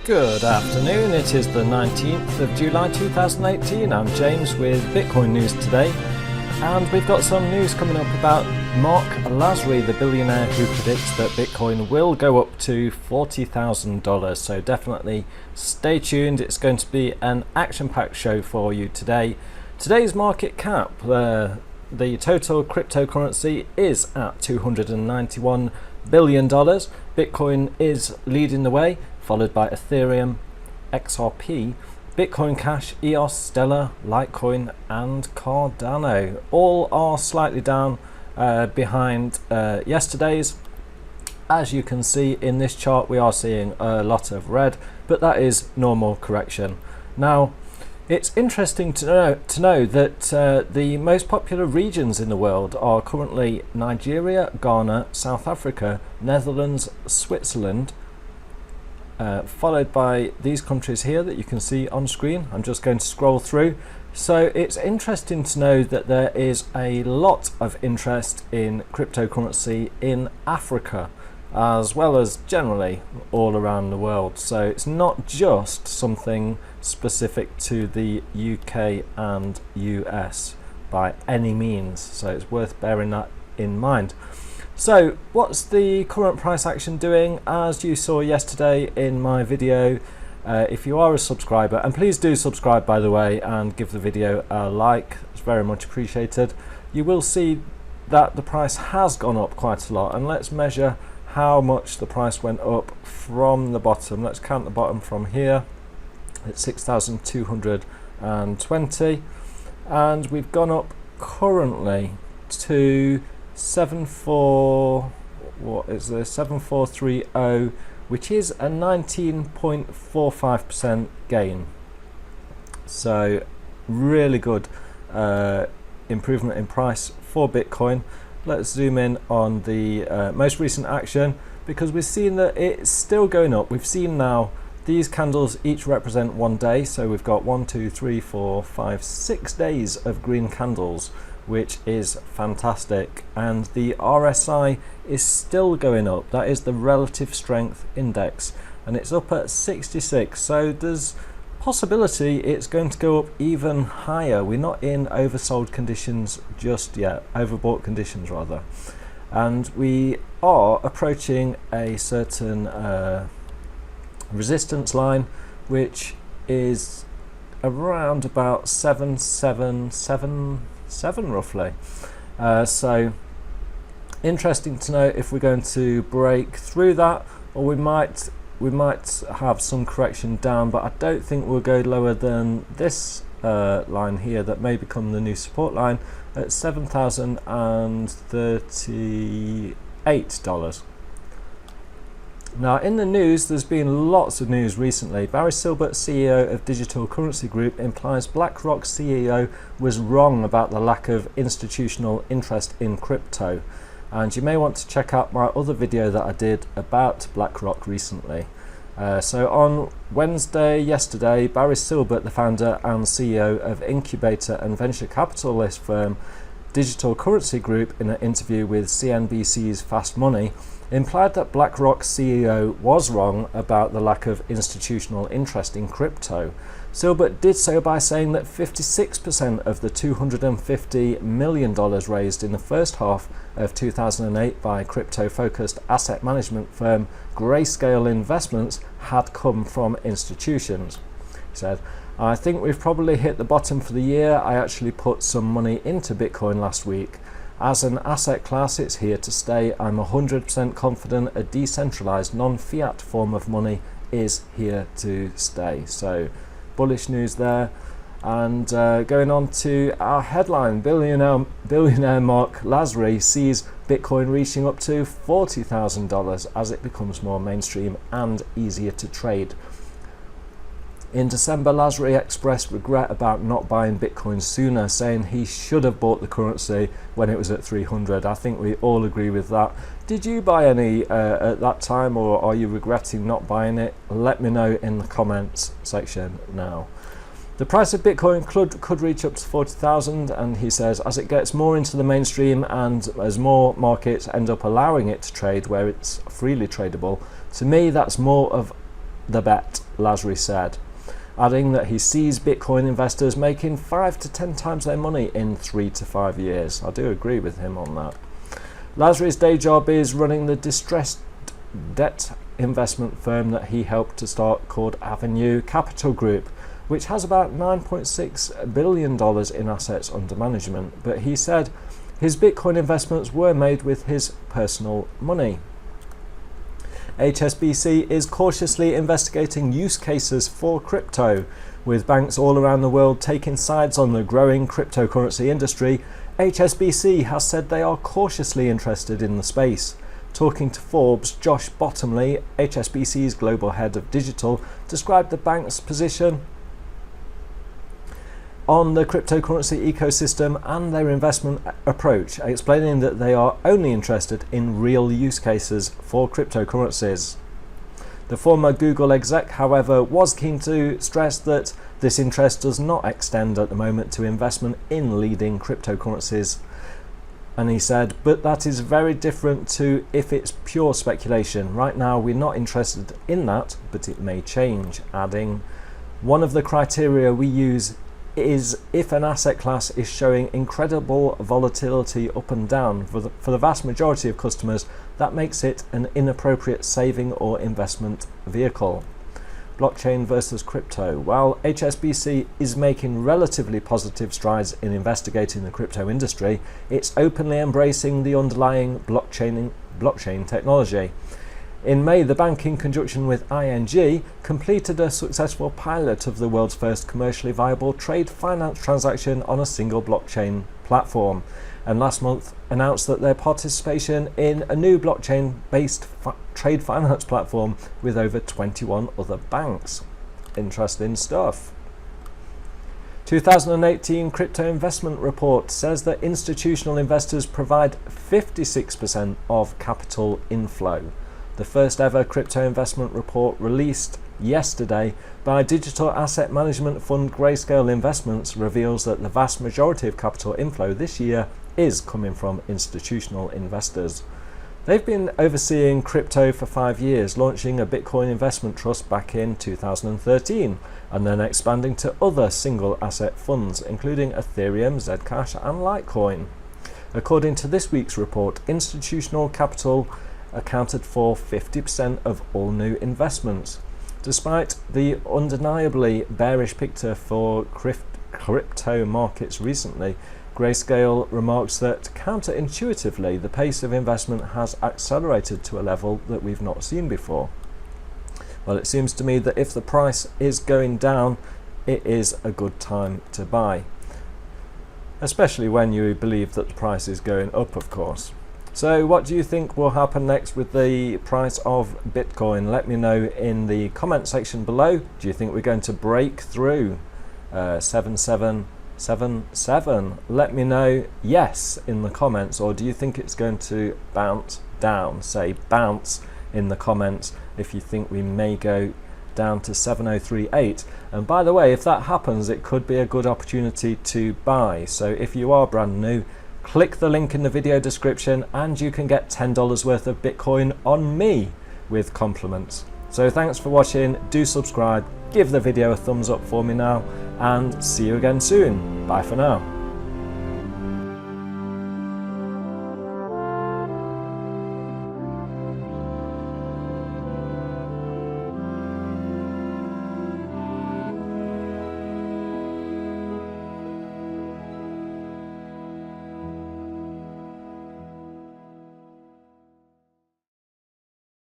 Good afternoon, it is the 19th of July 2018. I'm James with Bitcoin News today, and we've got some news coming up about Marc Lasry, the billionaire who predicts that Bitcoin will go up to $40,000. So definitely stay tuned, it's going to be an action-packed show for you today. Today's market cap, the total cryptocurrency is at $291 billion. Bitcoin is leading the way, followed by Ethereum, XRP, Bitcoin Cash, EOS, Stellar, Litecoin and Cardano. All are slightly down behind yesterday's. As you can see in this chart, we are seeing a lot of red, but that is normal correction. Now, it's interesting to know that the most popular regions in the world are currently Nigeria, Ghana, South Africa, Netherlands, Switzerland, followed by these countries here that you can see on screen. I'm just going to scroll through. So it's interesting to know that there is a lot of interest in cryptocurrency in Africa, as well as generally all around the world. So it's not just something specific to the UK and US by any means, so it's worth bearing that in mind. So what's the current price action doing? As you saw yesterday in my video, if you are a subscriber, and please do subscribe by the way and give the video a like, it's very much appreciated, you will see that the price has gone up quite a lot. And let's measure how much the price went up from the bottom. Let's count the bottom from here at 6,220, and we've gone up currently to 7430, which is a 19.45% gain. So really good improvement in price for Bitcoin. Let's zoom in on the most recent action, because we've seen that it's still going up. We've seen now these candles each represent 1 day, so we've got 1, 2, 3, 4, 5, 6 days of green candles, which is fantastic. And the RSI is still going up. That is the relative strength index, and it's up at 66. So there's possibility it's going to go up even higher. We're not in oversold conditions just yet, overbought conditions rather, and we are approaching a certain resistance line, which is around about 7777 roughly. So interesting to know if we're going to break through that, or we might have some correction down, but I don't think we'll go lower than this line here that may become the new support line at $7,038. Now in the news, there's been lots of news recently. Barry Silbert, CEO of Digital Currency Group, implies BlackRock CEO was wrong about the lack of institutional interest in crypto. And you may want to check out my other video that I did about BlackRock recently. So on Wednesday, yesterday, Barry Silbert, the founder and CEO of incubator and venture capitalist firm Digital Currency Group, in an interview with CNBC's Fast Money, implied that BlackRock CEO was wrong about the lack of institutional interest in crypto. Silbert did so by saying that 56% of the $250 million raised in the first half of 2008 by crypto-focused asset management firm Grayscale Investments had come from institutions. He said, "I think we've probably hit the bottom for the year. I actually put some money into Bitcoin last week. As an asset class, it's here to stay. I'm 100% confident a decentralized non-fiat form of money is here to stay." So bullish news there. And going on to our headline, billionaire Marc Lasry sees Bitcoin reaching up to $40,000 as it becomes more mainstream and easier to trade. In December, Lasry expressed regret about not buying Bitcoin sooner, saying he should have bought the currency when it was at 300. I think we all agree with that. Did you buy any at that time, or are you regretting not buying it? Let me know in the comments section now. The price of Bitcoin could reach up to 40,000, and he says, as it gets more into the mainstream and as more markets end up allowing it to trade where it's freely tradable, to me that's more of the bet, Lasry said, adding that he sees Bitcoin investors making 5 to 10 times their money in 3 to 5 years. I do agree with him on that. Lasry's day job is running the distressed debt investment firm that he helped to start called Avenue Capital Group, which has about $9.6 billion in assets under management, but he said his Bitcoin investments were made with his personal money. HSBC is cautiously investigating use cases for crypto. With banks all around the world taking sides on the growing cryptocurrency industry, HSBC has said they are cautiously interested in the space. Talking to Forbes, Josh Bottomley, HSBC's global head of digital, described the bank's position on the cryptocurrency ecosystem and their investment approach, explaining that they are only interested in real use cases for cryptocurrencies. The former Google exec, however, was keen to stress that this interest does not extend at the moment to investment in leading cryptocurrencies. And he said, but that is very different to if it's pure speculation. Right now we're not interested in that, but it may change, adding, one of the criteria we use is if an asset class is showing incredible volatility up and down. For the vast majority of customers, that makes it an inappropriate saving or investment vehicle. Blockchain versus crypto. While HSBC is making relatively positive strides in investigating the crypto industry, it's openly embracing the underlying blockchain technology. In May, the bank, in conjunction with ING, completed a successful pilot of the world's first commercially viable trade finance transaction on a single blockchain platform, and last month announced that their participation in a new blockchain-based trade finance platform with over 21 other banks. Interesting stuff. 2018 Crypto Investment Report says that institutional investors provide 56% of capital inflow. The first ever crypto investment report released yesterday by digital asset management fund Grayscale Investments reveals that the vast majority of capital inflow this year is coming from institutional investors. They've been overseeing crypto for 5 years, launching a Bitcoin investment trust back in 2013 and then expanding to other single asset funds including Ethereum, Zcash and Litecoin. According to this week's report, institutional capital accounted for 50% of all new investments. Despite the undeniably bearish picture for crypto markets recently, Grayscale remarks that counterintuitively the pace of investment has accelerated to a level that we've not seen before. Well, it seems to me that if the price is going down, it is a good time to buy, especially when you believe that the price is going up, of course. So what do you think will happen next with the price of Bitcoin? Let me know in the comment section below. Do you think we're going to break through 7777? Let me know yes in the comments, or do you think it's going to bounce down? Say bounce in the comments if you think we may go down to 7038. And by the way, if that happens, it could be a good opportunity to buy. So if you are brand new, click the link in the video description and you can get $10 worth of Bitcoin on me with compliments. So thanks for watching, do subscribe, give the video a thumbs up for me now, and see you again soon. Bye for now.